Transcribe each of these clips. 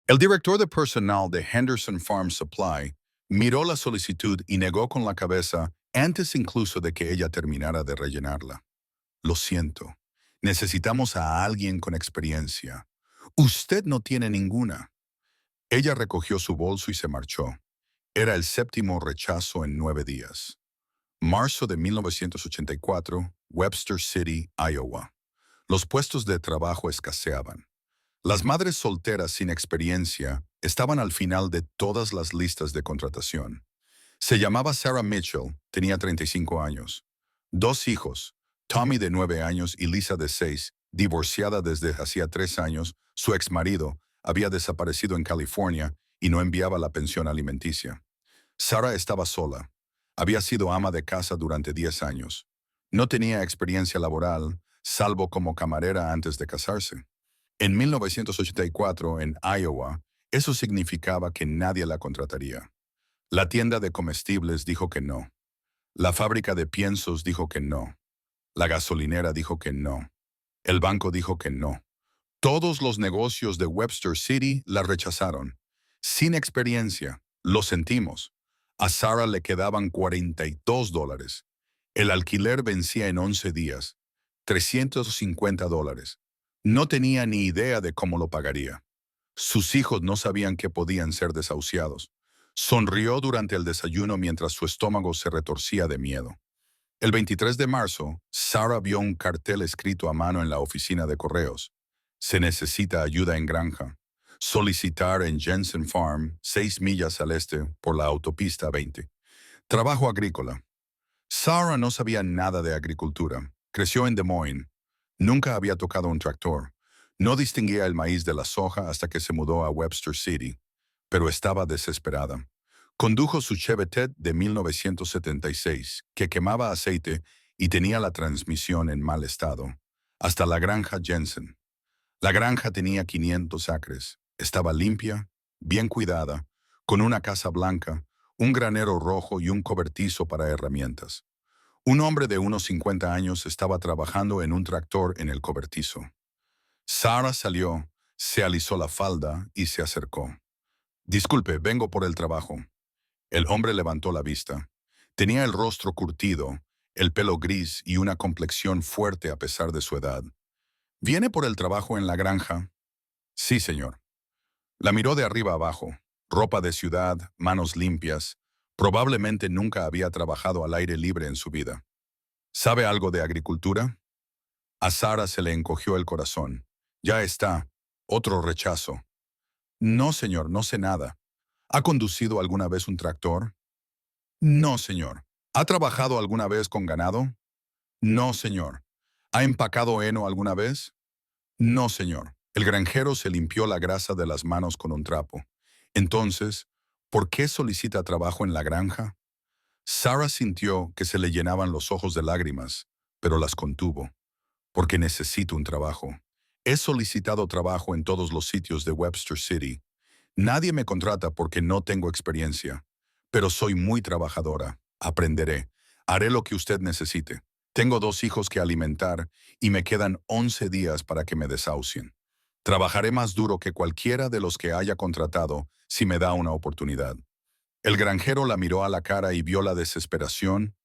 El director de personal de Henderson Farm Supply miró la solicitud y negó con la cabeza antes incluso de que ella terminara de rellenarla. Lo siento. Necesitamos a alguien con experiencia. Usted no tiene ninguna. Ella recogió su bolso y se marchó. Era el séptimo rechazo en 9 días. Marzo de 1984, Webster City, Iowa. Los puestos de trabajo escaseaban. Las madres solteras sin experiencia estaban al final de todas las listas de contratación. Se llamaba Sarah Mitchell, tenía 35 años. 2 hijos, Tommy de 9 años y Lisa de 6, divorciada desde hacía 3 años. Su exmarido había desaparecido en California y no enviaba la pensión alimenticia. Sarah estaba sola. Había sido ama de casa durante 10 años. No tenía experiencia laboral, salvo como camarera antes de casarse. En 1984, en Iowa, eso significaba que nadie la contrataría. La tienda de comestibles dijo que no. La fábrica de piensos dijo que no. La gasolinera dijo que no. El banco dijo que no. Todos los negocios de Webster City la rechazaron. Sin experiencia, lo sentimos. A Sarah le quedaban $42. El alquiler vencía en 11 días. $350. No tenía ni idea de cómo lo pagaría. Sus hijos no sabían que podían ser desahuciados. Sonrió durante el desayuno mientras su estómago se retorcía de miedo. El 23 de marzo, Sarah vio un cartel escrito a mano en la oficina de correos. Se necesita ayuda en granja. Solicitar en Jensen Farm, 6 millas al este, por la autopista 20. Trabajo agrícola. Sarah no sabía nada de agricultura. Creció en Des Moines. Nunca había tocado un tractor. No distinguía el maíz de la soja hasta que se mudó a Webster City. Pero estaba desesperada. Condujo su Chevette de 1976, que quemaba aceite y tenía la transmisión en mal estado, hasta la granja Jensen. La granja tenía 500 acres. Estaba limpia, bien cuidada, con una casa blanca, un granero rojo y un cobertizo para herramientas. Un hombre de unos 50 años estaba trabajando en un tractor en el cobertizo. Sarah salió, se alisó la falda y se acercó. Disculpe, vengo por el trabajo. El hombre levantó la vista. Tenía el rostro curtido, el pelo gris y una complexión fuerte a pesar de su edad. ¿Viene por el trabajo en la granja? Sí, señor. La miró de arriba abajo. Ropa de ciudad, manos limpias. Probablemente nunca había trabajado al aire libre en su vida. ¿Sabe algo de agricultura? A Sarah se le encogió el corazón. Ya está. Otro rechazo. No, señor, no sé nada. ¿Ha conducido alguna vez un tractor? No, señor. ¿Ha trabajado alguna vez con ganado? No, señor. ¿Ha empacado heno alguna vez? No, señor. El granjero se limpió la grasa de las manos con un trapo. Entonces, ¿por qué solicita trabajo en la granja? Sarah sintió que se le llenaban los ojos de lágrimas, pero las contuvo. Porque necesito un trabajo. He solicitado trabajo en todos los sitios de Webster City. Nadie me contrata porque no tengo experiencia. Pero soy muy trabajadora. Aprenderé. Haré lo que usted necesite. Tengo 2 hijos que alimentar y me quedan 11 días para que me desahucien. Trabajaré más duro que cualquiera de los que haya contratado si me da una oportunidad. El granjero la miró a la cara y vio la desesperación,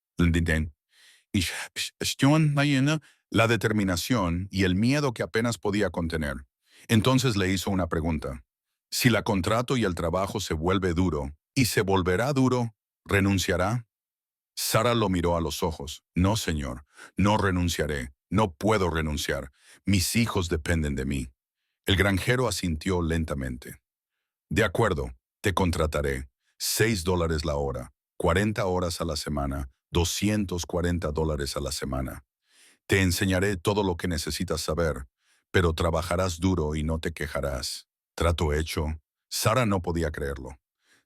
la determinación y el miedo que apenas podía contener. Entonces le hizo una pregunta. Si la contrato y el trabajo se vuelve duro, y se volverá duro, ¿renunciará? Sarah lo miró a los ojos. No, señor, no renunciaré. No puedo renunciar. Mis hijos dependen de mí. El granjero asintió lentamente. De acuerdo, te contrataré. $6 la hora, 40 horas a la semana, $240 a la semana. Te enseñaré todo lo que necesitas saber, pero trabajarás duro y no te quejarás. ¿Trato hecho? Sarah no podía creerlo.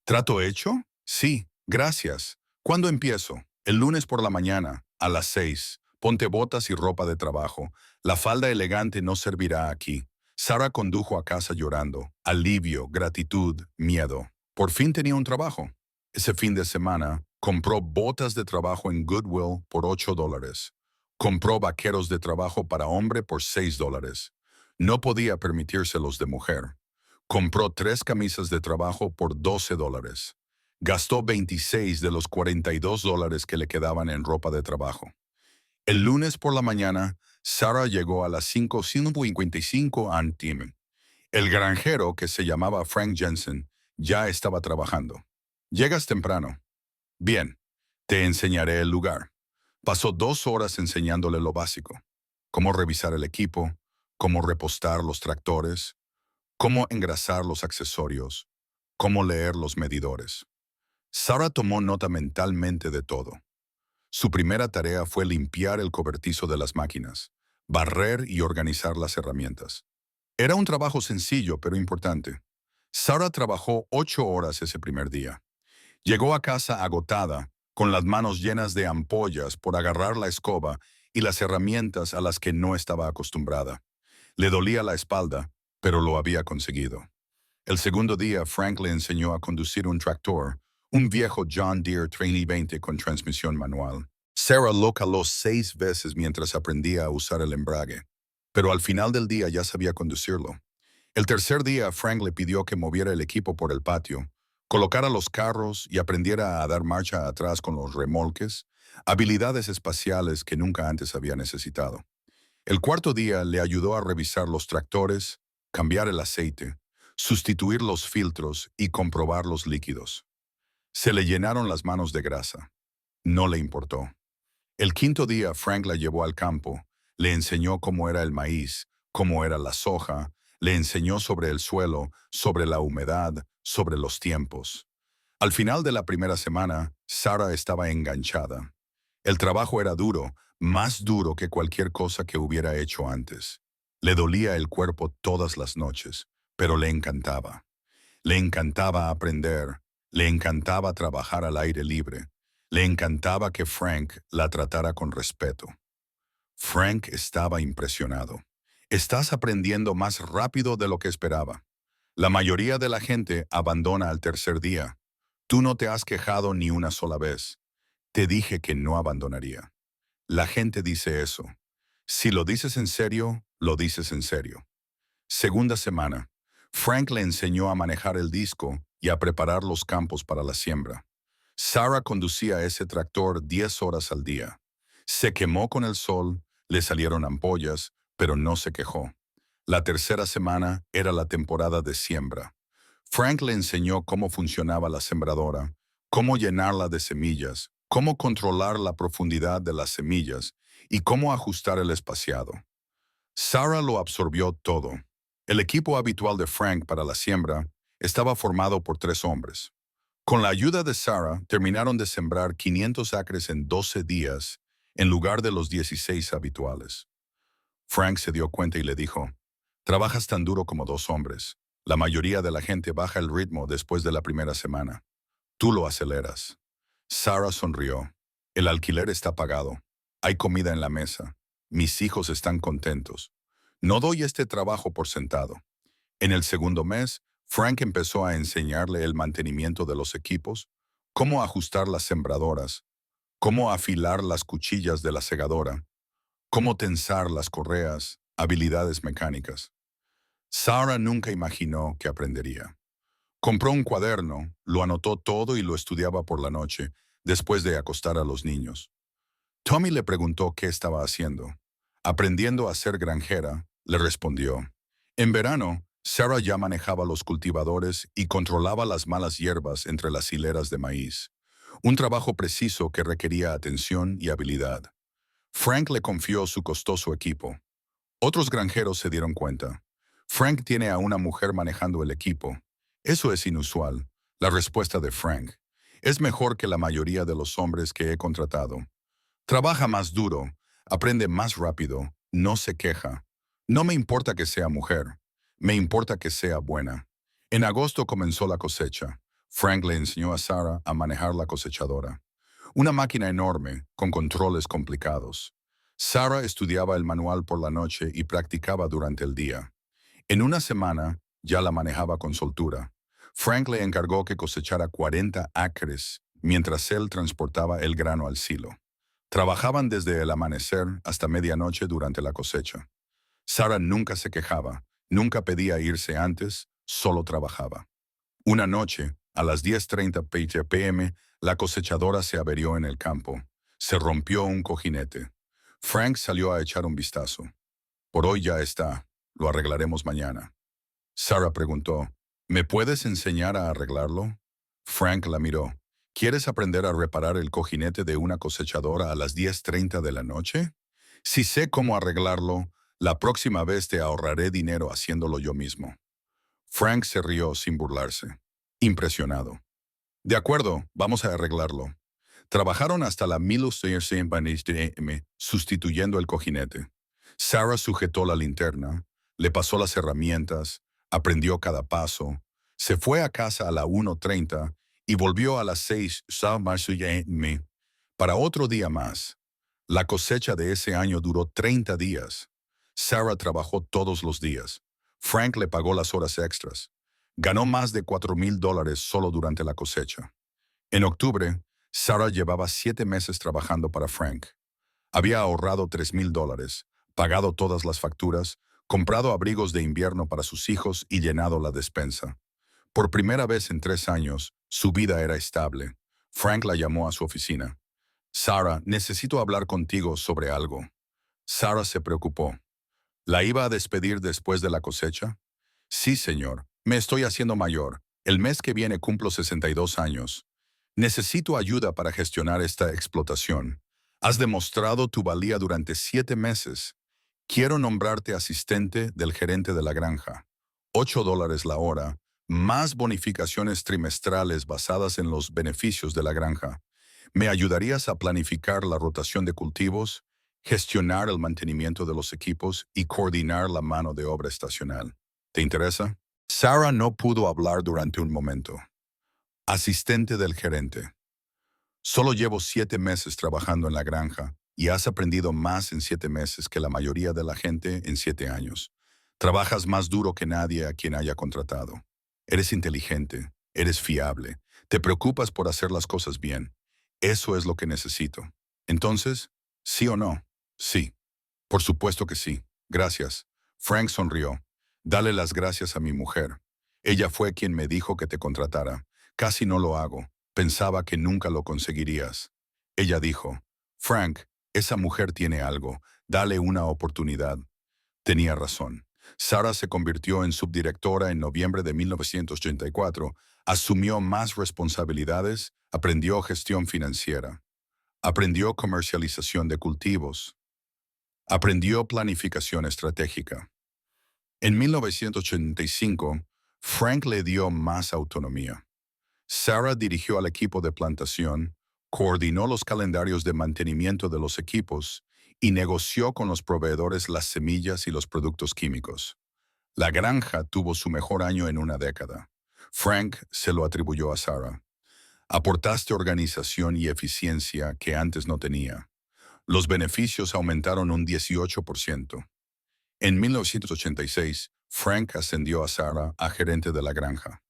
¿Trato hecho? Sí, gracias. ¿Cuándo empiezo? El lunes por la mañana, a las 6. Ponte botas y ropa de trabajo. La falda elegante no servirá aquí. Sarah condujo a casa llorando. Alivio, gratitud, miedo. Por fin tenía un trabajo. Ese fin de semana, compró botas de trabajo en Goodwill por $8. Compró vaqueros de trabajo para hombre por $6. No podía permitírselos de mujer. Compró 3 camisas de trabajo por $12. Gastó 26 de los $42 que le quedaban en ropa de trabajo. El lunes por la mañana, Sarah llegó a las 5:55 a.m. El granjero, que se llamaba Frank Jensen, ya estaba trabajando. «Llegas temprano. Bien, te enseñaré el lugar». Pasó 2 horas enseñándole lo básico: cómo revisar el equipo, cómo repostar los tractores, cómo engrasar los accesorios, cómo leer los medidores. Sarah tomó nota mentalmente de todo. Su primera tarea fue limpiar el cobertizo de las máquinas, barrer y organizar las herramientas. Era un trabajo sencillo pero importante. Sarah trabajó 8 horas ese primer día. Llegó a casa agotada, con las manos llenas de ampollas por agarrar la escoba y las herramientas a las que no estaba acostumbrada. Le dolía la espalda, pero lo había conseguido. El segundo día, Frank le enseñó a conducir un tractor, un viejo John Deere Trainee 20 con transmisión manual. Sarah lo caló 6 veces mientras aprendía a usar el embrague, pero al final del día ya sabía conducirlo. El tercer día, Frank le pidió que moviera el equipo por el patio, colocara los carros y aprendiera a dar marcha atrás con los remolques, habilidades espaciales que nunca antes había necesitado. El cuarto día le ayudó a revisar los tractores, cambiar el aceite, sustituir los filtros y comprobar los líquidos. Se le llenaron las manos de grasa. No le importó. El quinto día, Frank la llevó al campo, le enseñó cómo era el maíz, cómo era la soja, le enseñó sobre el suelo, sobre la humedad, sobre los tiempos. Al final de la primera semana, Sarah estaba enganchada. El trabajo era duro, más duro que cualquier cosa que hubiera hecho antes. Le dolía el cuerpo todas las noches, pero le encantaba. Le encantaba aprender, le encantaba trabajar al aire libre, le encantaba que Frank la tratara con respeto. Frank estaba impresionado. «Estás aprendiendo más rápido de lo que esperaba. La mayoría de la gente abandona al tercer día. Tú no te has quejado ni una sola vez. Te dije que no abandonaría». La gente dice eso. Si lo dices en serio, lo dices en serio. Segunda semana. Frank le enseñó a manejar el disco y a preparar los campos para la siembra. Sarah conducía ese tractor 10 horas al día. Se quemó con el sol, le salieron ampollas, pero no se quejó. La tercera semana era la temporada de siembra. Frank le enseñó cómo funcionaba la sembradora, cómo llenarla de semillas, cómo controlar la profundidad de las semillas y cómo ajustar el espaciado. Sarah lo absorbió todo. El equipo habitual de Frank para la siembra estaba formado por 3 hombres. Con la ayuda de Sarah, terminaron de sembrar 500 acres en 12 días, en lugar de los 16 habituales. Frank se dio cuenta y le dijo: «Trabajas tan duro como 2 hombres. La mayoría de la gente baja el ritmo después de la primera semana. Tú lo aceleras». Sarah sonrió. «El alquiler está pagado. Hay comida en la mesa. Mis hijos están contentos. No doy este trabajo por sentado». En el segundo mes, Frank empezó a enseñarle el mantenimiento de los equipos, cómo ajustar las sembradoras, cómo afilar las cuchillas de la segadora, cómo tensar las correas, habilidades mecánicas. Sarah nunca imaginó que aprendería. Compró un cuaderno, lo anotó todo y lo estudiaba por la noche, después de acostar a los niños. Tommy le preguntó qué estaba haciendo. «Aprendiendo a ser granjera», le respondió. En verano, Sarah ya manejaba los cultivadores y controlaba las malas hierbas entre las hileras de maíz. Un trabajo preciso que requería atención y habilidad. Frank le confió su costoso equipo. Otros granjeros se dieron cuenta. «Frank tiene a una mujer manejando el equipo. Eso es inusual». La respuesta de Frank: «Es mejor que la mayoría de los hombres que he contratado. Trabaja más duro, aprende más rápido, no se queja. No me importa que sea mujer, me importa que sea buena». En agosto comenzó la cosecha. Frank le enseñó a Sarah a manejar la cosechadora. Una máquina enorme, con controles complicados. Sarah estudiaba el manual por la noche y practicaba durante el día. En una semana, ya la manejaba con soltura. Frank le encargó que cosechara 40 acres, mientras él transportaba el grano al silo. Trabajaban desde el amanecer hasta medianoche durante la cosecha. Sarah nunca se quejaba, nunca pedía irse antes, solo trabajaba. Una noche, a las 10:30 p.m., la cosechadora se averió en el campo. Se rompió un cojinete. Frank salió a echar un vistazo. Por hoy ya está. Lo arreglaremos mañana. Sarah preguntó, ¿me puedes enseñar a arreglarlo? Frank la miró. ¿Quieres aprender a reparar el cojinete de una cosechadora a las 10:30 de la noche? Si sé cómo arreglarlo, la próxima vez te ahorraré dinero haciéndolo yo mismo. Frank se rió sin burlarse. Impresionado. De acuerdo, vamos a arreglarlo. Trabajaron hasta la 1100 m, sustituyendo el cojinete. Sarah sujetó la linterna, le pasó las herramientas, aprendió cada paso, se fue a casa a la 1:30 y volvió a las 6 m para otro día más. La cosecha de ese año duró 30 días. Sarah trabajó todos los días. Frank le pagó las horas extras. Ganó más de $4,000 solo durante la cosecha. En octubre, Sarah llevaba 7 meses trabajando para Frank. Había ahorrado $3,000, pagado todas las facturas, comprado abrigos de invierno para sus hijos y llenado la despensa. Por primera vez en 3 años, su vida era estable. Frank la llamó a su oficina. Sarah, necesito hablar contigo sobre algo. Sarah se preocupó. ¿La iba a despedir después de la cosecha? Sí, señor. Me estoy haciendo mayor. El mes que viene cumplo 62 años. Necesito ayuda para gestionar esta explotación. Has demostrado tu valía durante 7 meses. Quiero nombrarte asistente del gerente de la granja. $8 la hora, más bonificaciones trimestrales basadas en los beneficios de la granja. ¿Me ayudarías a planificar la rotación de cultivos, gestionar el mantenimiento de los equipos y coordinar la mano de obra estacional? ¿Te interesa? Sarah no pudo hablar durante un momento. Asistente del gerente. Solo llevo 7 meses trabajando en la granja y has aprendido más en 7 meses que la mayoría de la gente en 7 años. Trabajas más duro que nadie a quien haya contratado. Eres inteligente, eres fiable, te preocupas por hacer las cosas bien. Eso es lo que necesito. Entonces, ¿sí o no? Sí. Por supuesto que sí. Gracias. Frank sonrió. Dale las gracias a mi mujer. Ella fue quien me dijo que te contratara. Casi no lo hago. Pensaba que nunca lo conseguirías. Ella dijo, Frank, esa mujer tiene algo. Dale una oportunidad. Tenía razón. Sarah se convirtió en subdirectora en noviembre de 1984, asumió más responsabilidades, aprendió gestión financiera, aprendió comercialización de cultivos, aprendió planificación estratégica. En 1985, Frank le dio más autonomía. Sarah dirigió al equipo de plantación, coordinó los calendarios de mantenimiento de los equipos y negoció con los proveedores las semillas y los productos químicos. La granja tuvo su mejor año en una década. Frank se lo atribuyó a Sarah. Aportaste organización y eficiencia que antes no tenía. Los beneficios aumentaron un 18%. En 1986, Frank ascendió a Sarah a gerente de la granja.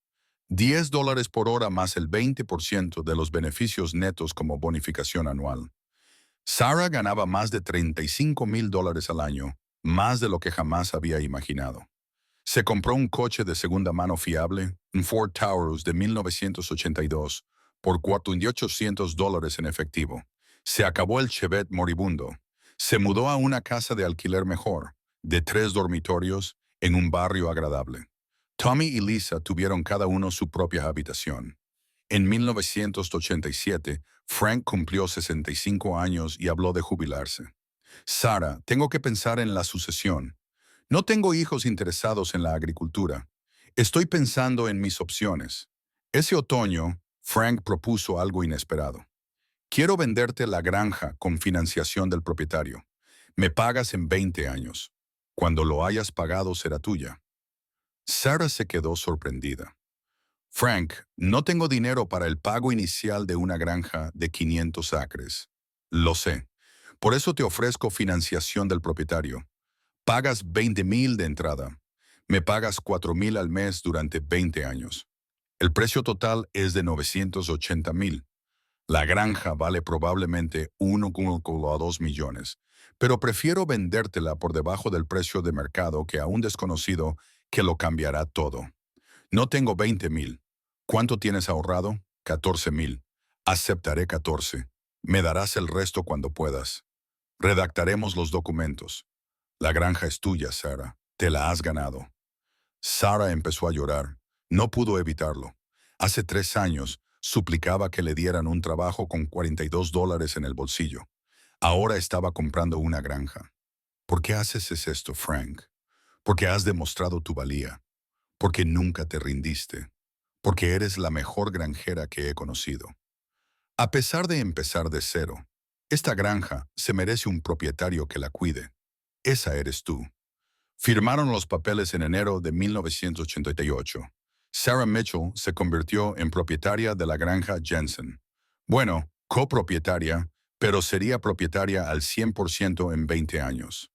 $10 por hora más el 20% de los beneficios netos como bonificación anual. Sarah ganaba más de $35,000 al año, más de lo que jamás había imaginado. Se compró un coche de segunda mano fiable, un Ford Taurus de 1982, por $4,800 en efectivo. Se acabó el Chevette moribundo. Se mudó a una casa de alquiler mejor, de 3 dormitorios, en un barrio agradable. Tommy y Lisa tuvieron cada uno su propia habitación. En 1987, Frank cumplió 65 años y habló de jubilarse. Sarah, tengo que pensar en la sucesión. No tengo hijos interesados en la agricultura. Estoy pensando en mis opciones. Ese otoño, Frank propuso algo inesperado. Quiero venderte la granja con financiación del propietario. Me pagas en 20 años. Cuando lo hayas pagado será tuya. Sarah se quedó sorprendida. Frank, no tengo dinero para el pago inicial de una granja de 500 acres. Lo sé. Por eso te ofrezco financiación del propietario. Pagas 20,000 de entrada. Me pagas 4,000 al mes durante 20 años. El precio total es de 980,000. La granja vale probablemente 1,2 millones, pero prefiero vendértela por debajo del precio de mercado que a un desconocido que lo cambiará todo. No tengo 20,000. ¿Cuánto tienes ahorrado? 14,000. Aceptaré 14. Me darás el resto cuando puedas. Redactaremos los documentos. La granja es tuya, Sarah. Te la has ganado. Sarah empezó a llorar. No pudo evitarlo. Hace 3 años, suplicaba que le dieran un trabajo con $42 en el bolsillo. Ahora estaba comprando una granja. ¿Por qué haces esto, Frank? Porque has demostrado tu valía. Porque nunca te rindiste. Porque eres la mejor granjera que he conocido. A pesar de empezar de cero, esta granja se merece un propietario que la cuide. Esa eres tú. Firmaron los papeles en enero de 1988. Sarah Mitchell se convirtió en propietaria de la granja Jensen. Bueno, copropietaria, pero sería propietaria al 100% en 20 años.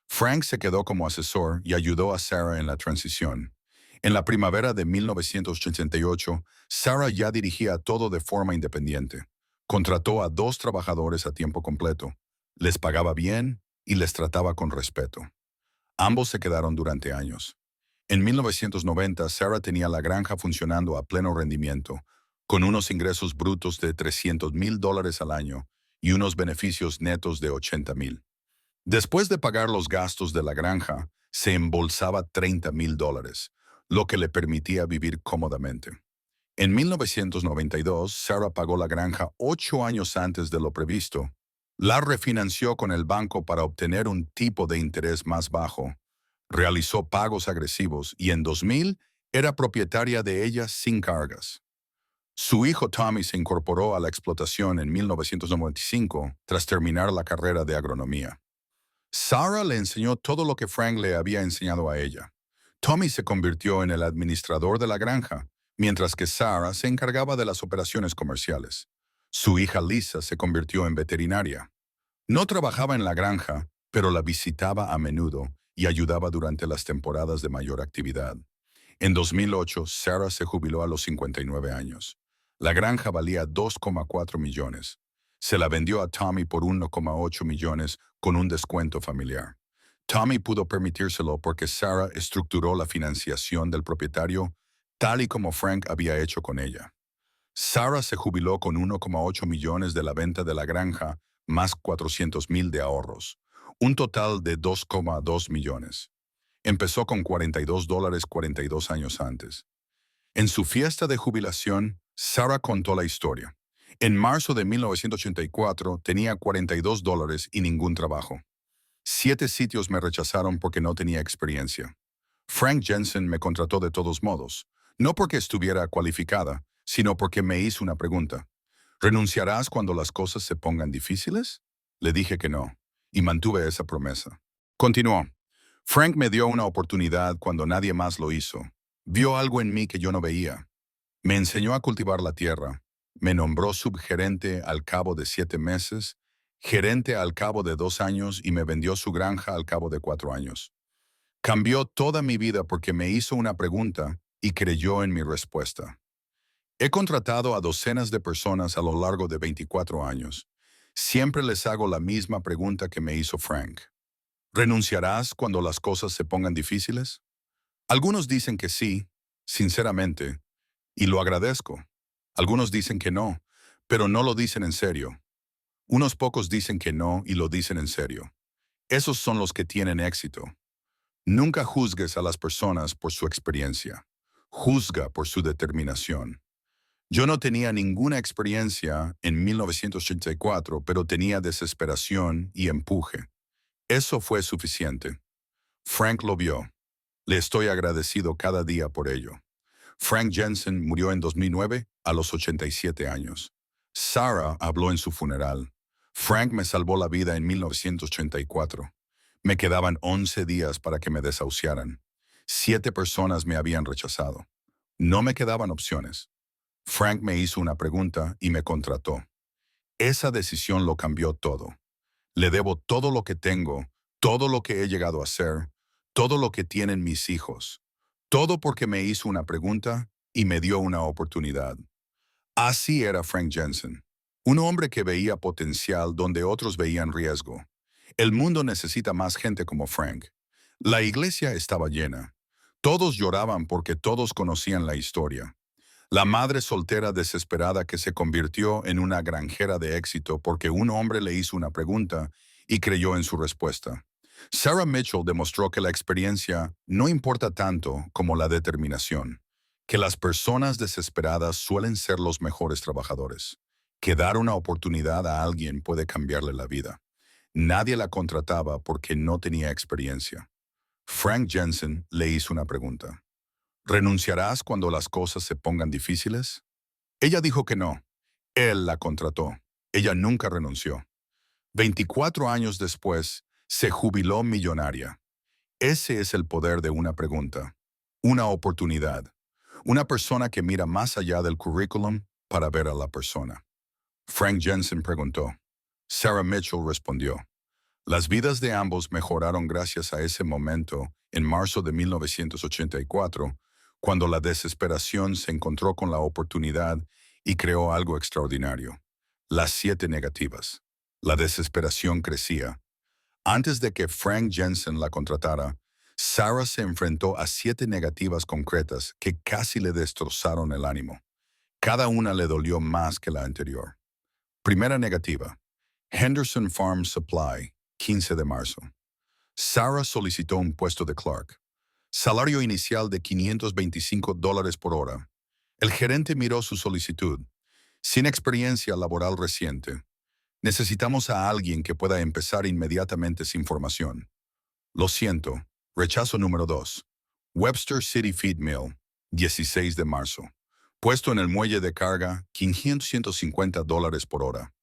Frank se quedó como asesor y ayudó a Sarah en la transición. En la primavera de 1988, Sarah ya dirigía todo de forma independiente. Contrató a 2 trabajadores a tiempo completo. Les pagaba bien y les trataba con respeto. Ambos se quedaron durante años. En 1990, Sarah tenía la granja funcionando a pleno rendimiento, con unos ingresos brutos de $300,000 al año y unos beneficios netos de $80,000. Después de pagar los gastos de la granja, se embolsaba $30,000, lo que le permitía vivir cómodamente. En 1992, Sarah pagó la granja 8 años antes de lo previsto. La refinanció con el banco para obtener un tipo de interés más bajo. Realizó pagos agresivos y en 2000 era propietaria de ella sin cargas. Su hijo Tommy se incorporó a la explotación en 1995 tras terminar la carrera de agronomía. Sarah le enseñó todo lo que Frank le había enseñado a ella. Tommy se convirtió en el administrador de la granja, mientras que Sarah se encargaba de las operaciones comerciales. Su hija Lisa se convirtió en veterinaria. No trabajaba en la granja, pero la visitaba a menudo y ayudaba durante las temporadas de mayor actividad. En 2008, Sarah se jubiló a los 59 años. La granja valía 2,4 millones. Se la vendió a Tommy por 1,8 millones con un descuento familiar. Tommy pudo permitírselo porque Sarah estructuró la financiación del propietario tal y como Frank había hecho con ella. Sarah se jubiló con 1,8 millones de la venta de la granja más 400,000 de ahorros, un total de 2,2 millones. Empezó con $42 42 años antes. En su fiesta de jubilación, Sarah contó la historia. En marzo de 1984 tenía $42 y ningún trabajo. 7 sitios me rechazaron porque no tenía experiencia. Frank Jensen me contrató de todos modos, no porque estuviera cualificada, sino porque me hizo una pregunta. ¿Renunciarás cuando las cosas se pongan difíciles? Le dije que no, y mantuve esa promesa. Continuó. Frank me dio una oportunidad cuando nadie más lo hizo. Vio algo en mí que yo no veía. Me enseñó a cultivar la tierra. Me nombró subgerente al cabo de 7 meses, gerente al cabo de 2 años y me vendió su granja al cabo de 4 años. Cambió toda mi vida porque me hizo una pregunta y creyó en mi respuesta. He contratado a docenas de personas a lo largo de 24 años. Siempre les hago la misma pregunta que me hizo Frank. ¿Renunciarás cuando las cosas se pongan difíciles? Algunos dicen que sí, sinceramente, y lo agradezco. Algunos dicen que no, pero no lo dicen en serio. Unos pocos dicen que no y lo dicen en serio. Esos son los que tienen éxito. Nunca juzgues a las personas por su experiencia. Juzga por su determinación. Yo no tenía ninguna experiencia en 1984, pero tenía desesperación y empuje. Eso fue suficiente. Frank lo vio. Le estoy agradecido cada día por ello. Frank Jensen murió en 2009 a los 87 años. Sarah habló en su funeral. Frank me salvó la vida en 1984. Me quedaban 11 días para que me desahuciaran. 7 personas me habían rechazado. No me quedaban opciones. Frank me hizo una pregunta y me contrató. Esa decisión lo cambió todo. Le debo todo lo que tengo, todo lo que he llegado a ser, todo lo que tienen mis hijos. Todo porque me hizo una pregunta y me dio una oportunidad. Así era Frank Jensen. Un hombre que veía potencial donde otros veían riesgo. El mundo necesita más gente como Frank. La iglesia estaba llena. Todos lloraban porque todos conocían la historia. La madre soltera desesperada que se convirtió en una granjera de éxito porque un hombre le hizo una pregunta y creyó en su respuesta. Sarah Mitchell demostró que la experiencia no importa tanto como la determinación, que las personas desesperadas suelen ser los mejores trabajadores, que dar una oportunidad a alguien puede cambiarle la vida. Nadie la contrataba porque no tenía experiencia. Frank Jensen le hizo una pregunta. ¿Renunciarás cuando las cosas se pongan difíciles? Ella dijo que no. Él la contrató. Ella nunca renunció. 24 años después, se jubiló millonaria. Ese es el poder de una pregunta, una oportunidad, una persona que mira más allá del currículum para ver a la persona. Frank Jensen preguntó. Sarah Mitchell respondió. Las vidas de ambos mejoraron gracias a ese momento en marzo de 1984, cuando la desesperación se encontró con la oportunidad y creó algo extraordinario. Las 7 negativas. La desesperación crecía. Antes de que Frank Jensen la contratara, Sarah se enfrentó a 7 negativas concretas que casi le destrozaron el ánimo. Cada una le dolió más que la anterior. Primera negativa. Henderson Farm Supply, 15 de marzo. Sarah solicitó un puesto de clerk. Salario inicial de $525 por hora. El gerente miró su solicitud. Sin experiencia laboral reciente. Necesitamos a alguien que pueda empezar inmediatamente sin formación. Lo siento. Rechazo número 2. Webster City Feed Mill, 16 de marzo. Puesto en el muelle de carga, $550 por hora.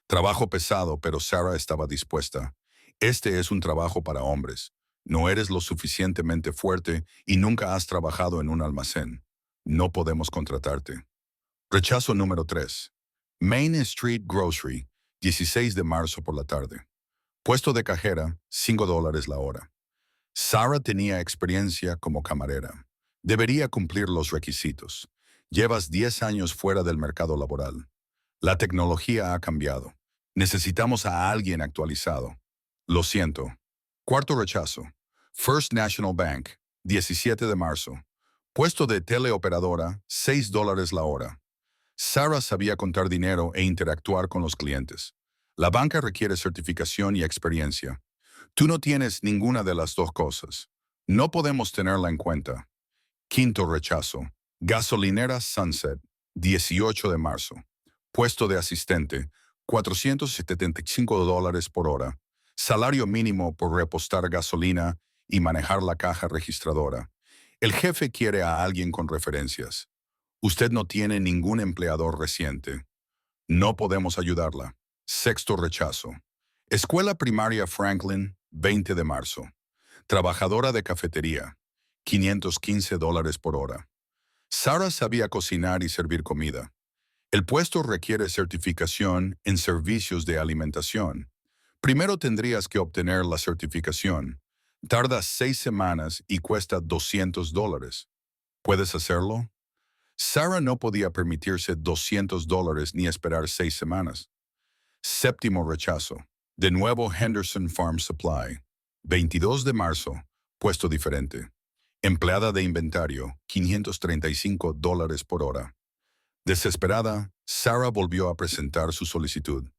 Trabajo pesado, pero Sarah estaba dispuesta. Este es un trabajo para hombres. No eres lo suficientemente fuerte y nunca has trabajado en un almacén. No podemos contratarte. Rechazo número 3. Main Street Grocery, 16 de marzo por la tarde. Puesto de cajera, $5 la hora. Sarah tenía experiencia como camarera. Debería cumplir los requisitos. Llevas 10 años fuera del mercado laboral. La tecnología ha cambiado. Necesitamos a alguien actualizado. Lo siento. Cuarto rechazo. First National Bank, 17 de marzo. Puesto de teleoperadora, $6 la hora. Sarah sabía contar dinero e interactuar con los clientes. La banca requiere certificación y experiencia. Tú no tienes ninguna de las dos cosas. No podemos tenerla en cuenta. Quinto rechazo. Gasolinera Sunset, 18 de marzo. Puesto de asistente, $475 por hora. Salario mínimo por repostar gasolina y manejar la caja registradora. El jefe quiere a alguien con referencias. Usted no tiene ningún empleador reciente. No podemos ayudarla. Sexto rechazo. Escuela Primaria Franklin, 20 de marzo. Trabajadora de cafetería, $515 por hora. Sarah sabía cocinar y servir comida. El puesto requiere certificación en servicios de alimentación. Primero tendrías que obtener la certificación. Tarda 6 semanas y cuesta $200. ¿Puedes hacerlo? Sarah no podía permitirse $200 ni esperar 6 semanas. Séptimo rechazo. De nuevo Henderson Farm Supply. 22 de marzo. Puesto diferente. Empleada de inventario, $535 por hora. Desesperada, Sarah volvió a presentar su solicitud.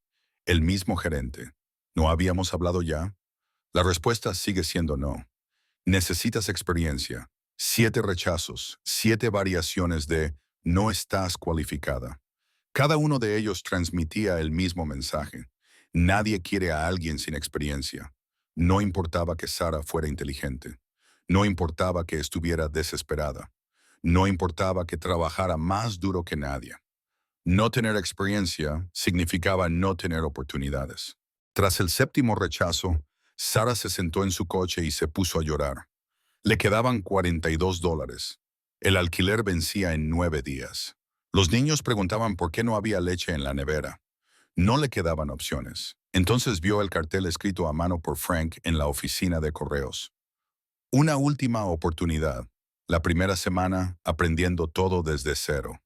El mismo gerente. ¿No habíamos hablado ya? La respuesta sigue siendo no. Necesitas experiencia. 7 rechazos, 7 variaciones de no estás cualificada. Cada uno de ellos transmitía el mismo mensaje. Nadie quiere a alguien sin experiencia. No importaba que Sarah fuera inteligente. No importaba que estuviera desesperada. No importaba que trabajara más duro que nadie. No tener experiencia significaba no tener oportunidades. Tras el séptimo rechazo, Sarah se sentó en su coche y se puso a llorar. Le quedaban $42. El alquiler vencía en 9 días. Los niños preguntaban por qué no había leche en la nevera. No le quedaban opciones. Entonces vio el cartel escrito a mano por Frank en la oficina de correos. Una última oportunidad. La primera semana, aprendiendo todo desde cero.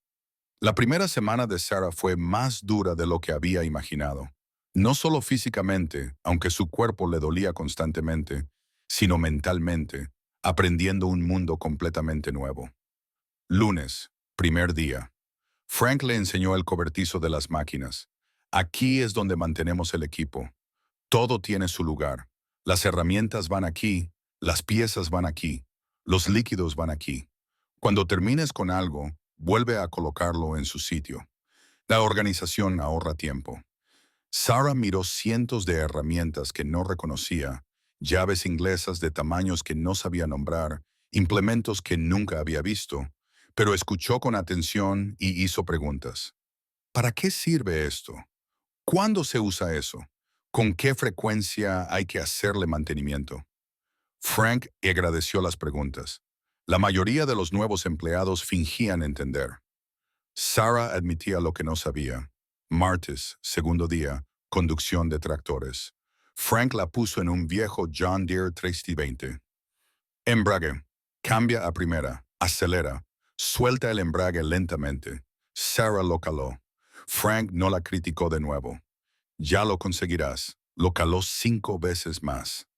La primera semana de Sarah fue más dura de lo que había imaginado. No solo físicamente, aunque su cuerpo le dolía constantemente, sino mentalmente. aprendiendo un mundo completamente nuevo. Lunes, primer día. Frank le enseñó el cobertizo de las máquinas. Aquí es donde mantenemos el equipo. Todo tiene su lugar. Las herramientas van aquí, las piezas van aquí, los líquidos van aquí. Cuando termines con algo, vuelve a colocarlo en su sitio. La organización ahorra tiempo. Sarah miró cientos de herramientas que no reconocía, llaves inglesas de tamaños que no sabía nombrar, implementos que nunca había visto, pero escuchó con atención y hizo preguntas. ¿Para qué sirve esto? ¿Cuándo se usa eso? ¿Con qué frecuencia hay que hacerle mantenimiento? Frank agradeció las preguntas. La mayoría de los nuevos empleados fingían entender. Sarah admitía lo que no sabía. Martes, segundo día, conducción de tractores. Frank la puso en un viejo John Deere 320. Embrague. Cambia a primera. Acelera. Suelta el embrague lentamente. Sarah lo caló. Frank no la criticó de nuevo. Ya lo conseguirás. Lo caló 5 veces más.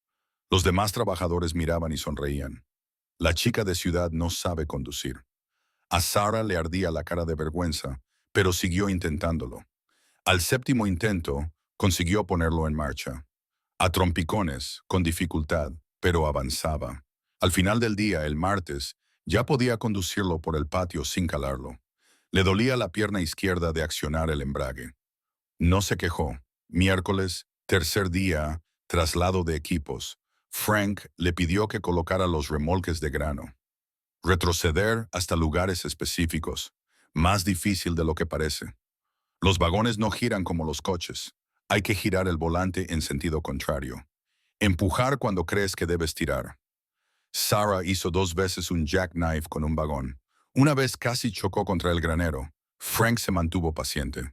Los demás trabajadores miraban y sonreían. La chica de ciudad no sabe conducir. A Sarah le ardía la cara de vergüenza, pero siguió intentándolo. Al séptimo intento, consiguió ponerlo en marcha. A trompicones, con dificultad, pero avanzaba. Al final del día, el martes, ya podía conducirlo por el patio sin calarlo. Le dolía la pierna izquierda de accionar el embrague. No se quejó. Miércoles, tercer día, traslado de equipos. Frank le pidió que colocara los remolques de grano. Retroceder hasta lugares específicos. Más difícil de lo que parece. Los vagones no giran como los coches. Hay que girar el volante en sentido contrario. Empujar cuando crees que debes tirar. Sarah hizo 2 veces un jackknife con un vagón. Una vez casi chocó contra el granero. Frank se mantuvo paciente.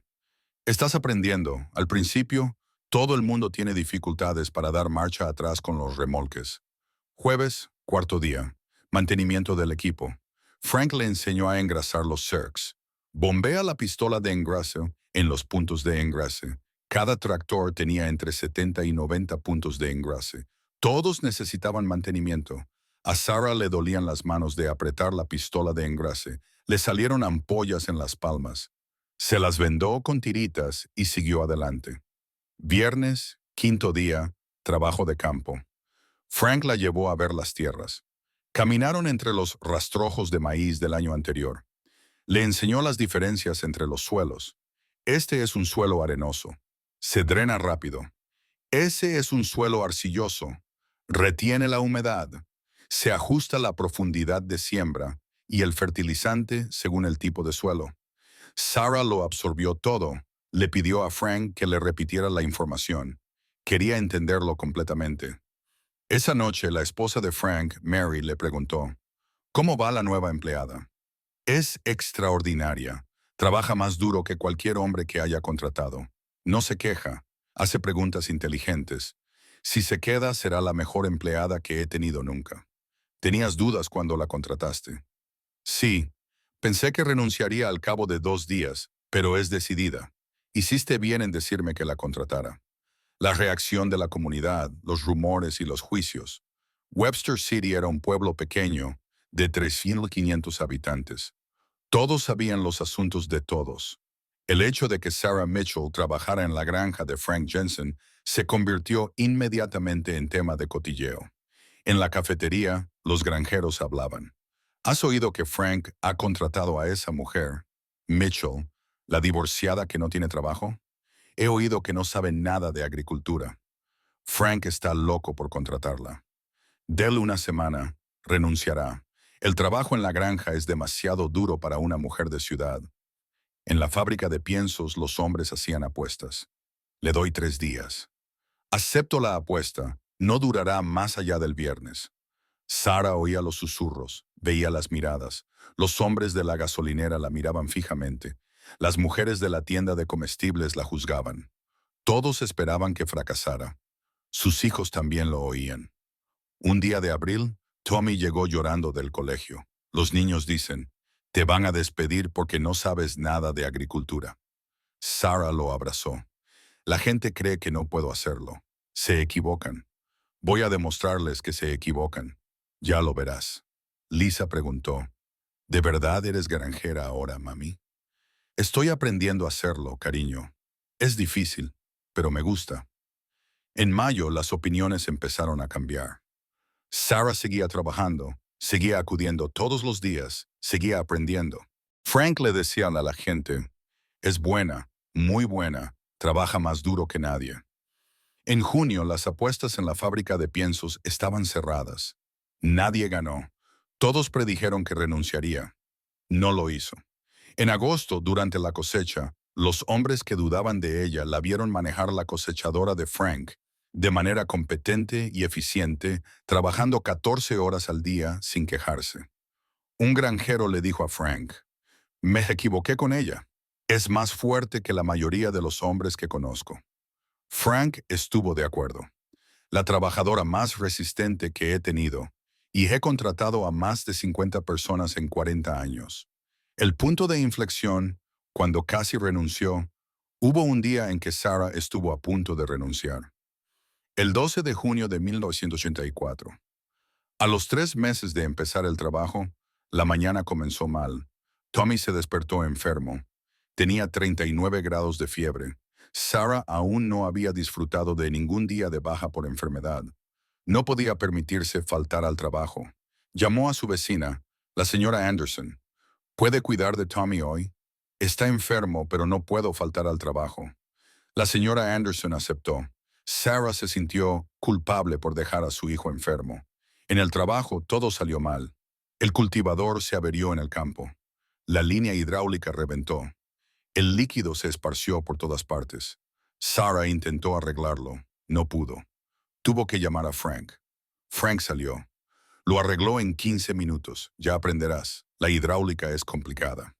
Estás aprendiendo. Al principio, todo el mundo tiene dificultades para dar marcha atrás con los remolques. Jueves, cuarto día. Mantenimiento del equipo. Frank le enseñó a engrasar los circs. Bombea la pistola de engrase en los puntos de engrase. Cada tractor tenía entre 70 y 90 puntos de engrase. Todos necesitaban mantenimiento. A Sarah le dolían las manos de apretar la pistola de engrase. Le salieron ampollas en las palmas. Se las vendó con tiritas y siguió adelante. Viernes, quinto día, trabajo de campo. Frank la llevó a ver las tierras. Caminaron entre los rastrojos de maíz del año anterior. Le enseñó las diferencias entre los suelos. Este es un suelo arenoso. Se drena rápido. Ese es un suelo arcilloso. Retiene la humedad. Se ajusta la profundidad de siembra y el fertilizante según el tipo de suelo. Sarah lo absorbió todo. Le pidió a Frank que le repitiera la información. Quería entenderlo completamente. Esa noche, la esposa de Frank, Mary, le preguntó, ¿cómo va la nueva empleada? Es extraordinaria. Trabaja más duro que cualquier hombre que haya contratado. No se queja. Hace preguntas inteligentes. Si se queda, será la mejor empleada que he tenido nunca. ¿Tenías dudas cuando la contrataste? Sí. Pensé que renunciaría al cabo de 2 días, pero es decidida. Hiciste bien en decirme que la contratara. La reacción de la comunidad, los rumores y los juicios. Webster City era un pueblo pequeño, de 3.500 habitantes. Todos sabían los asuntos de todos. El hecho de que Sarah Mitchell trabajara en la granja de Frank Jensen se convirtió inmediatamente en tema de cotilleo. En la cafetería, los granjeros hablaban. ¿Has oído que Frank ha contratado a esa mujer, Mitchell, la divorciada que no tiene trabajo? He oído que no sabe nada de agricultura. Frank está loco por contratarla. Dele una semana, renunciará. El trabajo en la granja es demasiado duro para una mujer de ciudad. En la fábrica de piensos los hombres hacían apuestas. Le doy 3 días. Acepto la apuesta. No durará más allá del viernes. Sarah oía los susurros, veía las miradas. Los hombres de la gasolinera la miraban fijamente. Las mujeres de la tienda de comestibles la juzgaban. Todos esperaban que fracasara. Sus hijos también lo oían. Un día de abril, Tommy llegó llorando del colegio. Los niños dicen, te van a despedir porque no sabes nada de agricultura. Sarah lo abrazó. La gente cree que no puedo hacerlo. Se equivocan. Voy a demostrarles que se equivocan. Ya lo verás. Lisa preguntó, ¿de verdad eres granjera ahora, mami? Estoy aprendiendo a hacerlo, cariño. Es difícil, pero me gusta. En mayo las opiniones empezaron a cambiar. Sarah seguía trabajando, seguía acudiendo todos los días, seguía aprendiendo. Frank le decía a la gente, es buena, muy buena, trabaja más duro que nadie. En junio las apuestas en la fábrica de piensos estaban cerradas. Nadie ganó. Todos predijeron que renunciaría. No lo hizo. En agosto, durante la cosecha, los hombres que dudaban de ella la vieron manejar la cosechadora de Frank de manera competente y eficiente, trabajando 14 horas al día sin quejarse. Un granjero le dijo a Frank, me equivoqué con ella. Es más fuerte que la mayoría de los hombres que conozco. Frank estuvo de acuerdo. La trabajadora más resistente que he tenido, y he contratado a más de 50 personas en 40 años. El punto de inflexión, cuando casi renunció, hubo un día en que Sarah estuvo a punto de renunciar. El 12 de junio de 1984. A los 3 meses de empezar el trabajo, la mañana comenzó mal. Tommy se despertó enfermo. Tenía 39 grados de fiebre. Sarah aún no había disfrutado de ningún día de baja por enfermedad. No podía permitirse faltar al trabajo. Llamó a su vecina, la señora Anderson. ¿Puede cuidar de Tommy hoy? Está enfermo, pero no puedo faltar al trabajo. La señora Anderson aceptó. Sarah se sintió culpable por dejar a su hijo enfermo. En el trabajo todo salió mal. El cultivador se averió en el campo. La línea hidráulica reventó. El líquido se esparció por todas partes. Sarah intentó arreglarlo. No pudo. Tuvo que llamar a Frank. Frank salió. Lo arregló en 15 minutos. Ya aprenderás. La hidráulica es complicada.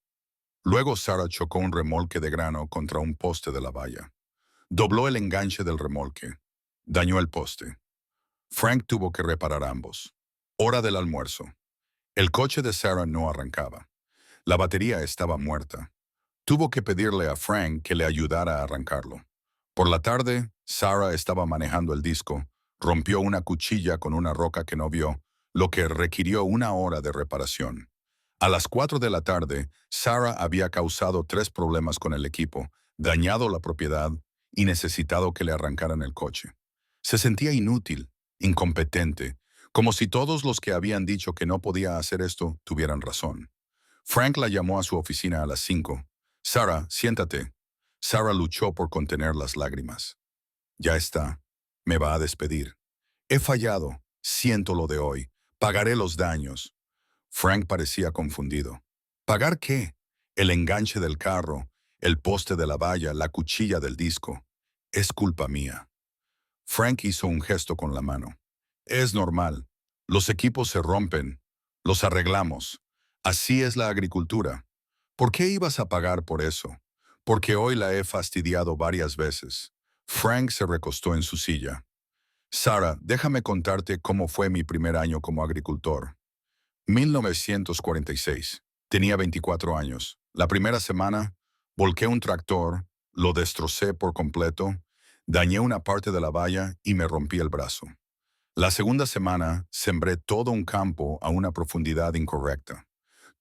Luego Sarah chocó un remolque de grano contra un poste de la valla. Dobló el enganche del remolque. Dañó el poste. Frank tuvo que reparar ambos. Hora del almuerzo. El coche de Sarah no arrancaba. La batería estaba muerta. Tuvo que pedirle a Frank que le ayudara a arrancarlo. Por la tarde, Sarah estaba manejando el disco, rompió una cuchilla con una roca que no vio, lo que requirió una hora de reparación. A las 4 de la tarde, Sarah había causado 3 problemas con el equipo, dañado la propiedad y necesitado que le arrancaran el coche. Se sentía inútil, incompetente, como si todos los que habían dicho que no podía hacer esto tuvieran razón. Frank la llamó a su oficina a las 5. Sarah, siéntate. Sarah luchó por contener las lágrimas. Ya está. Me va a despedir. He fallado. Siento lo de hoy. Pagaré los daños. Frank parecía confundido. ¿Pagar qué? El enganche del carro, el poste de la valla, la cuchilla del disco. Es culpa mía. Frank hizo un gesto con la mano. Es normal. Los equipos se rompen. Los arreglamos. Así es la agricultura. ¿Por qué ibas a pagar por eso? Porque hoy la he fastidiado varias veces. Frank se recostó en su silla. Sarah, déjame contarte cómo fue mi primer año como agricultor. 1946. Tenía 24 años. La primera semana, volqué un tractor, lo destrocé por completo, dañé una parte de la valla y me rompí el brazo. La segunda semana, sembré todo un campo a una profundidad incorrecta.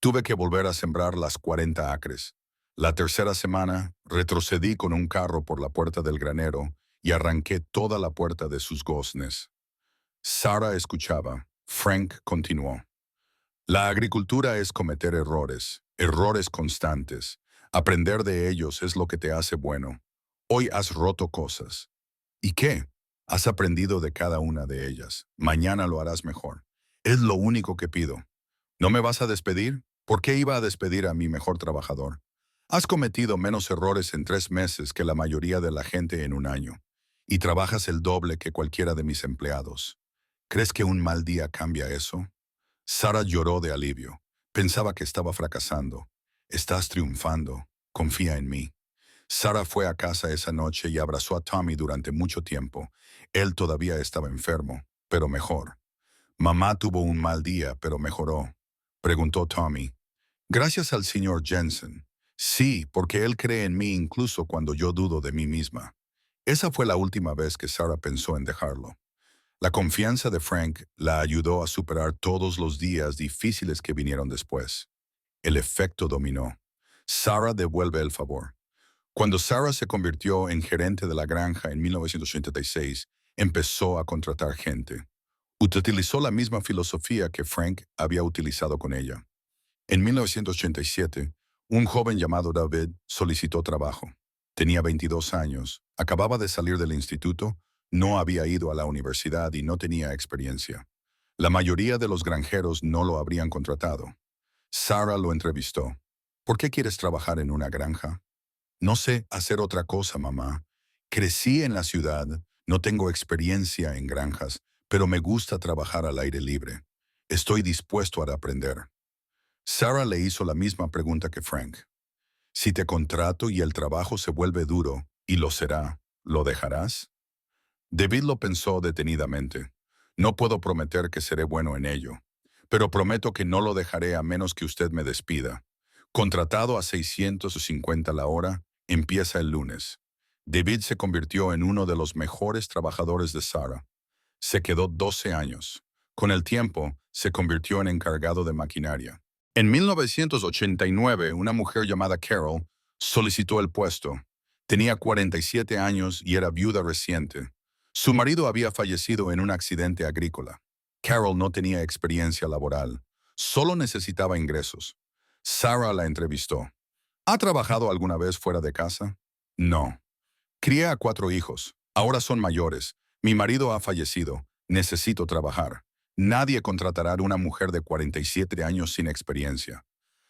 Tuve que volver a sembrar las 40 acres. La tercera semana, retrocedí con un carro por la puerta del granero y arranqué toda la puerta de sus goznes. Sarah escuchaba. Frank continuó. La agricultura es cometer errores, errores constantes. Aprender de ellos es lo que te hace bueno. Hoy has roto cosas. ¿Y qué? Has aprendido de cada una de ellas. Mañana lo harás mejor. Es lo único que pido. ¿No me vas a despedir? ¿Por qué iba a despedir a mi mejor trabajador? Has cometido menos errores en 3 meses que la mayoría de la gente en un año, y trabajas el doble que cualquiera de mis empleados. ¿Crees que un mal día cambia eso? Sarah lloró de alivio. Pensaba que estaba fracasando. Estás triunfando. Confía en mí. Sarah fue a casa esa noche y abrazó a Tommy durante mucho tiempo. Él todavía estaba enfermo, pero mejor. Mamá tuvo un mal día, pero mejoró. Preguntó Tommy. Gracias al señor Jensen. Sí, porque él cree en mí incluso cuando yo dudo de mí misma. Esa fue la última vez que Sarah pensó en dejarlo. La confianza de Frank la ayudó a superar todos los días difíciles que vinieron después. El efecto dominó. Sarah devuelve el favor. Cuando Sarah se convirtió en gerente de la granja en 1986, empezó a contratar gente. Utilizó la misma filosofía que Frank había utilizado con ella. En 1987, un joven llamado David solicitó trabajo. Tenía 22 años, acababa de salir del instituto, no había ido a la universidad y no tenía experiencia. La mayoría de los granjeros no lo habrían contratado. Sarah lo entrevistó. ¿Por qué quieres trabajar en una granja? No sé hacer otra cosa, mamá. Crecí en la ciudad, no tengo experiencia en granjas, pero me gusta trabajar al aire libre. Estoy dispuesto a aprender. Sarah le hizo la misma pregunta que Frank. Si te contrato y el trabajo se vuelve duro, y lo será, ¿lo dejarás? David lo pensó detenidamente. No puedo prometer que seré bueno en ello, pero prometo que no lo dejaré a menos que usted me despida. Contratado a 650 la hora, empieza el lunes. David se convirtió en uno de los mejores trabajadores de Sarah. Se quedó 12 años. Con el tiempo, se convirtió en encargado de maquinaria. En 1989, una mujer llamada Carol solicitó el puesto. Tenía 47 años y era viuda reciente. Su marido había fallecido en un accidente agrícola. Carol no tenía experiencia laboral, solo necesitaba ingresos. Sarah la entrevistó. ¿Ha trabajado alguna vez fuera de casa? No. Crié a 4 hijos. Ahora son mayores. Mi marido ha fallecido. Necesito trabajar. Nadie contratará a una mujer de 47 años sin experiencia.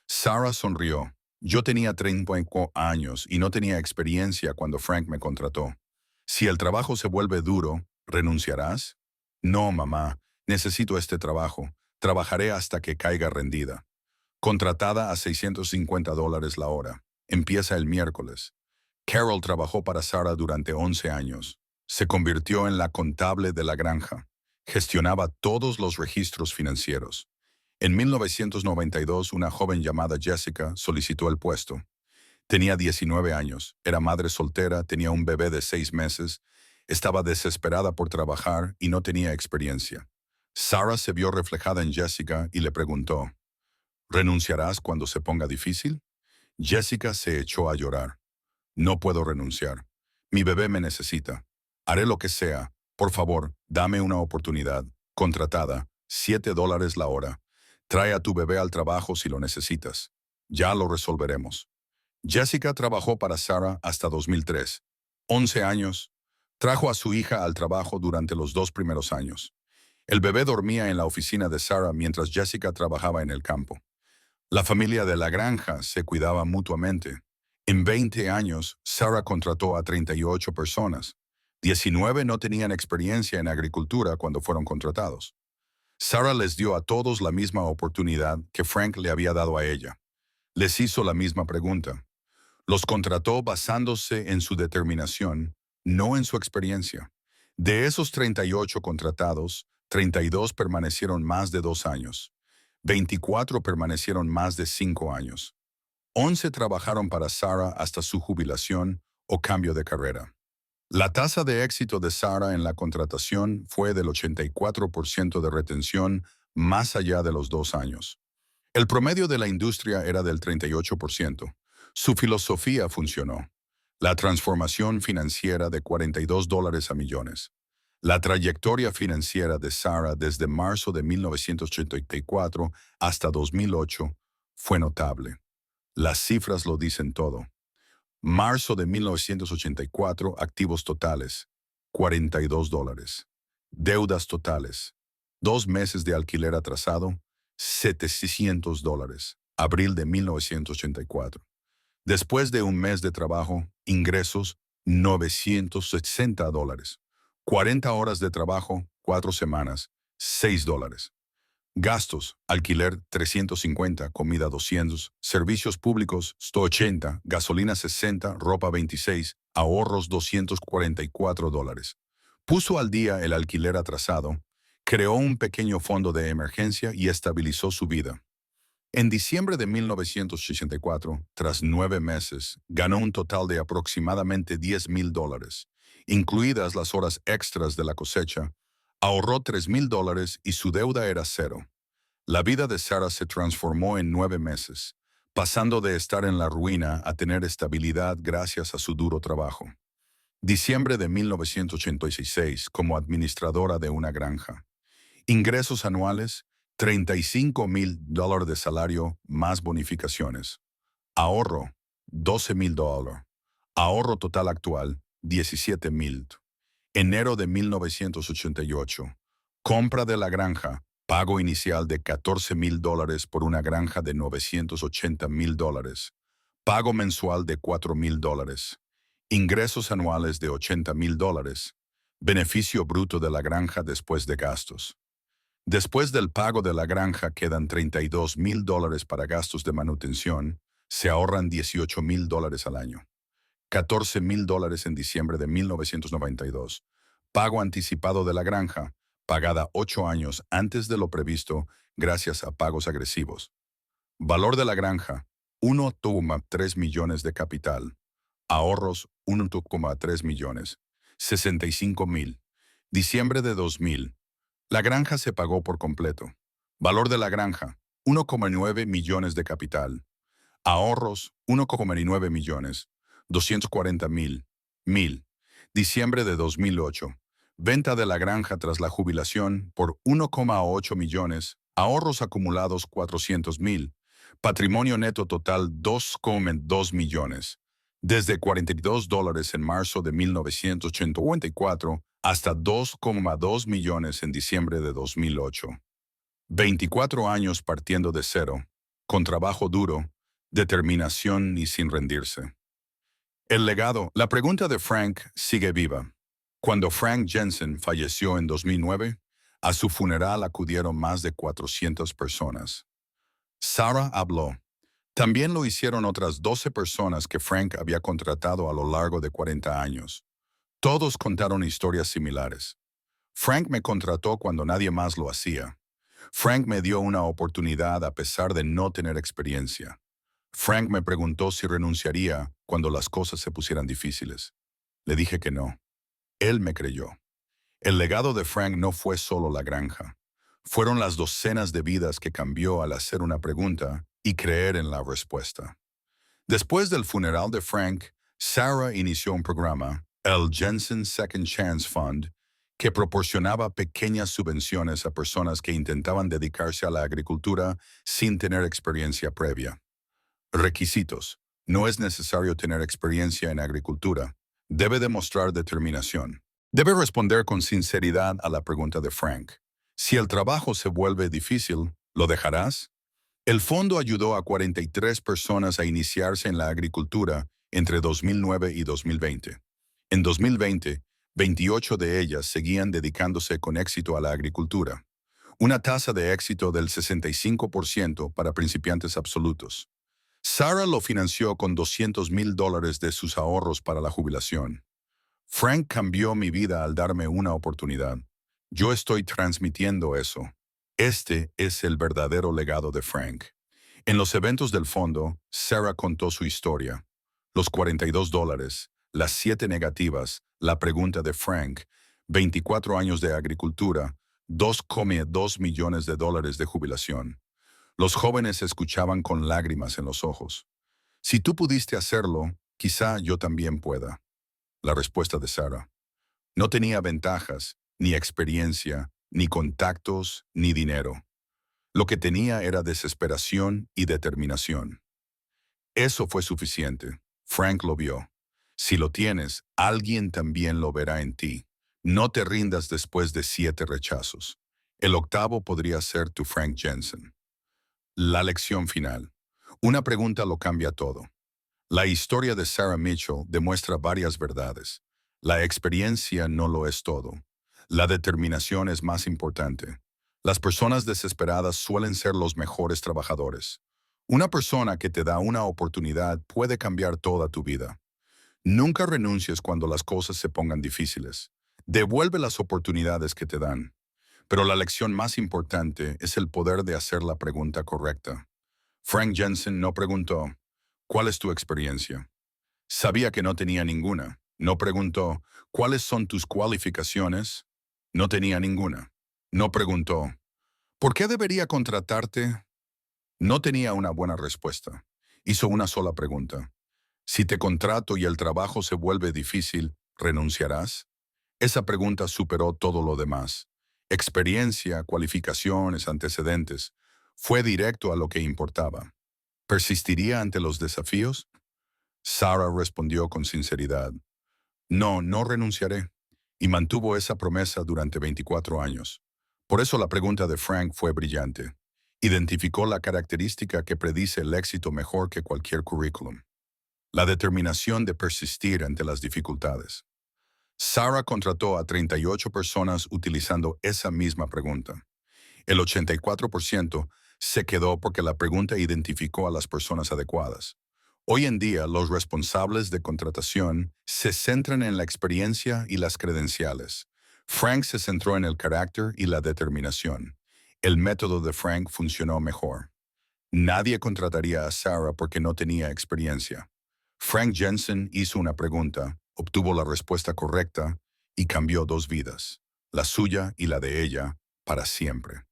Sarah sonrió. Yo tenía 35 años y no tenía experiencia cuando Frank me contrató. Si el trabajo se vuelve duro, ¿renunciarás? No, mamá. Necesito este trabajo. Trabajaré hasta que caiga rendida. Contratada a $650 la hora. Empieza el miércoles. Carol trabajó para Sarah durante 11 años. Se convirtió en la contable de la granja. Gestionaba todos los registros financieros. En 1992, una joven llamada Jessica solicitó el puesto. Tenía 19 años, era madre soltera, tenía un bebé de 6 meses, estaba desesperada por trabajar y no tenía experiencia. Sarah se vio reflejada en Jessica y le preguntó, ¿renunciarás cuando se ponga difícil? Jessica se echó a llorar. No puedo renunciar. Mi bebé me necesita. Haré lo que sea. Por favor, dame una oportunidad. Contratada, $7 la hora. Trae a tu bebé al trabajo si lo necesitas. Ya lo resolveremos. Jessica trabajó para Sarah hasta 2003. 11 años. Trajo a su hija al trabajo durante los 2 primeros años. El bebé dormía en la oficina de Sarah mientras Jessica trabajaba en el campo. La familia de la granja se cuidaba mutuamente. En 20 años, Sarah contrató a 38 personas. 19 no tenían experiencia en agricultura cuando fueron contratados. Sarah les dio a todos la misma oportunidad que Frank le había dado a ella. Les hizo la misma pregunta. Los contrató basándose en su determinación, no en su experiencia. De esos 38 contratados, 32 permanecieron más de 2 años. 24 permanecieron más de 5 años. 11 trabajaron para Sarah hasta su jubilación o cambio de carrera. La tasa de éxito de Sarah en la contratación fue del 84% de retención más allá de los 2 años. El promedio de la industria era del 38%. Su filosofía funcionó. La transformación financiera de $42 a millones. La trayectoria financiera de Sarah desde marzo de 1984 hasta 2008 fue notable. Las cifras lo dicen todo. Marzo de 1984, activos totales, $42. Deudas totales, 2 meses de alquiler atrasado, $700. Abril de 1984. Después de un mes de trabajo, ingresos, $960. 40 horas de trabajo, 4 semanas, $6. Gastos, alquiler 350, comida 200, servicios públicos 180, gasolina 60, ropa 26, ahorros $244. Puso al día el alquiler atrasado, creó un pequeño fondo de emergencia y estabilizó su vida. En diciembre de 1984, tras 9 meses, ganó un total de aproximadamente $10,000, incluidas las horas extras de la cosecha, Ahorró $3,000 y su deuda era cero. La vida de Sarah se transformó en 9 meses, pasando de estar en la ruina a tener estabilidad gracias a su duro trabajo. Diciembre de 1986 como administradora de una granja. Ingresos anuales, $35,000 de salario más bonificaciones. Ahorro, $12,000. Ahorro total actual, $17,000. Enero de 1988. Compra de la granja. Pago inicial de $14,000 por una granja de $980,000. Pago mensual de $4,000. Ingresos anuales de $80,000. Beneficio bruto de la granja después de gastos. Después del pago de la granja quedan $32,000 para gastos de manutención. Se ahorran $18,000 al año. $14,000 en diciembre de 1992. Pago anticipado de la granja, pagada 8 años antes de lo previsto gracias a pagos agresivos. Valor de la granja, 1,3 millones de capital. Ahorros, 1,3 millones. 65,000. Diciembre de 2000. La granja se pagó por completo. Valor de la granja, 1,9 millones de capital. Ahorros, 1,9 millones. 240,000. Diciembre de 2008. Venta de la granja tras la jubilación por 1,8 millones. Ahorros acumulados 400,000. Patrimonio neto total 2,2 millones. Desde $42 en marzo de 1984 hasta 2,2 millones en diciembre de 2008. 24 años partiendo de cero, con trabajo duro, determinación y sin rendirse. El legado, la pregunta de Frank sigue viva. Cuando Frank Jensen falleció en 2009, a su funeral acudieron más de 400 personas. Sarah habló. También lo hicieron otras 12 personas que Frank había contratado a lo largo de 40 años. Todos contaron historias similares. Frank me contrató cuando nadie más lo hacía. Frank me dio una oportunidad a pesar de no tener experiencia. Frank me preguntó si renunciaría cuando las cosas se pusieran difíciles. Le dije que no. Él me creyó. El legado de Frank no fue solo la granja. Fueron las docenas de vidas que cambió al hacer una pregunta y creer en la respuesta. Después del funeral de Frank, Sarah inició un programa, el Jensen Second Chance Fund, que proporcionaba pequeñas subvenciones a personas que intentaban dedicarse a la agricultura sin tener experiencia previa. Requisitos. No es necesario tener experiencia en agricultura. Debe demostrar determinación. Debe responder con sinceridad a la pregunta de Frank. Si el trabajo se vuelve difícil, ¿lo dejarás? El fondo ayudó a 43 personas a iniciarse en la agricultura entre 2009 y 2020. En 2020, 28 de ellas seguían dedicándose con éxito a la agricultura. Una tasa de éxito del 65% para principiantes absolutos. Sarah lo financió con $200,000 de sus ahorros para la jubilación. Frank cambió mi vida al darme una oportunidad. Yo estoy transmitiendo eso. Este es el verdadero legado de Frank. En los eventos del fondo, Sarah contó su historia. Los $42, las 7 negativas, la pregunta de Frank, 24 años de agricultura, $2,2 millones de jubilación. Los jóvenes escuchaban con lágrimas en los ojos. Si tú pudiste hacerlo, quizá yo también pueda. La respuesta de Sarah. No tenía ventajas, ni experiencia, ni contactos, ni dinero. Lo que tenía era desesperación y determinación. Eso fue suficiente. Frank lo vio. Si lo tienes, alguien también lo verá en ti. No te rindas después de 7 rechazos. El octavo podría ser tu Frank Jensen. La lección final. Una pregunta lo cambia todo. La historia de Sarah Mitchell demuestra varias verdades. La experiencia no lo es todo. La determinación es más importante. Las personas desesperadas suelen ser los mejores trabajadores. Una persona que te da una oportunidad puede cambiar toda tu vida. Nunca renuncies cuando las cosas se pongan difíciles. Devuelve las oportunidades que te dan. Pero la lección más importante es el poder de hacer la pregunta correcta. Frank Jensen no preguntó, ¿cuál es tu experiencia? Sabía que no tenía ninguna. No preguntó, ¿cuáles son tus cualificaciones? No tenía ninguna. No preguntó, ¿por qué debería contratarte? No tenía una buena respuesta. Hizo una sola pregunta. Si te contrato y el trabajo se vuelve difícil, ¿renunciarás? Esa pregunta superó todo lo demás. Experiencia, cualificaciones, antecedentes. Fue directo a lo que importaba. ¿Persistiría ante los desafíos? Sarah respondió con sinceridad. No, no renunciaré. Y mantuvo esa promesa durante 24 años. Por eso la pregunta de Frank fue brillante. Identificó la característica que predice el éxito mejor que cualquier currículum. La determinación de persistir ante las dificultades. Sarah contrató a 38 personas utilizando esa misma pregunta. El 84% se quedó porque la pregunta identificó a las personas adecuadas. Hoy en día, los responsables de contratación se centran en la experiencia y las credenciales. Frank se centró en el carácter y la determinación. El método de Frank funcionó mejor. Nadie contrataría a Sarah porque no tenía experiencia. Frank Jensen hizo una pregunta, obtuvo la respuesta correcta y cambió dos vidas, la suya y la de ella, para siempre.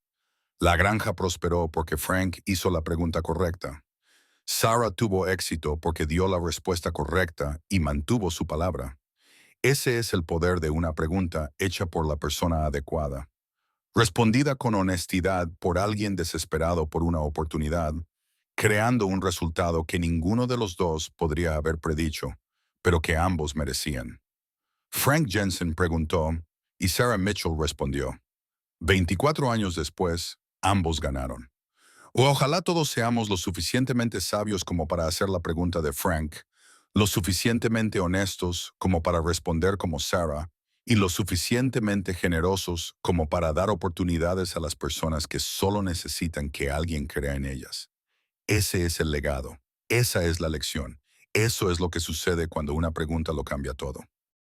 La granja prosperó porque Frank hizo la pregunta correcta. Sarah tuvo éxito porque dio la respuesta correcta y mantuvo su palabra. Ese es el poder de una pregunta hecha por la persona adecuada. Respondida con honestidad por alguien desesperado por una oportunidad, creando un resultado que ninguno de los dos podría haber predicho, pero que ambos merecían. Frank Jensen preguntó y Sarah Mitchell respondió. 24 años después, ambos ganaron. O ojalá todos seamos lo suficientemente sabios como para hacer la pregunta de Frank, lo suficientemente honestos como para responder como Sarah, y lo suficientemente generosos como para dar oportunidades a las personas que solo necesitan que alguien crea en ellas. Ese es el legado, esa es la lección, eso es lo que sucede cuando una pregunta lo cambia todo.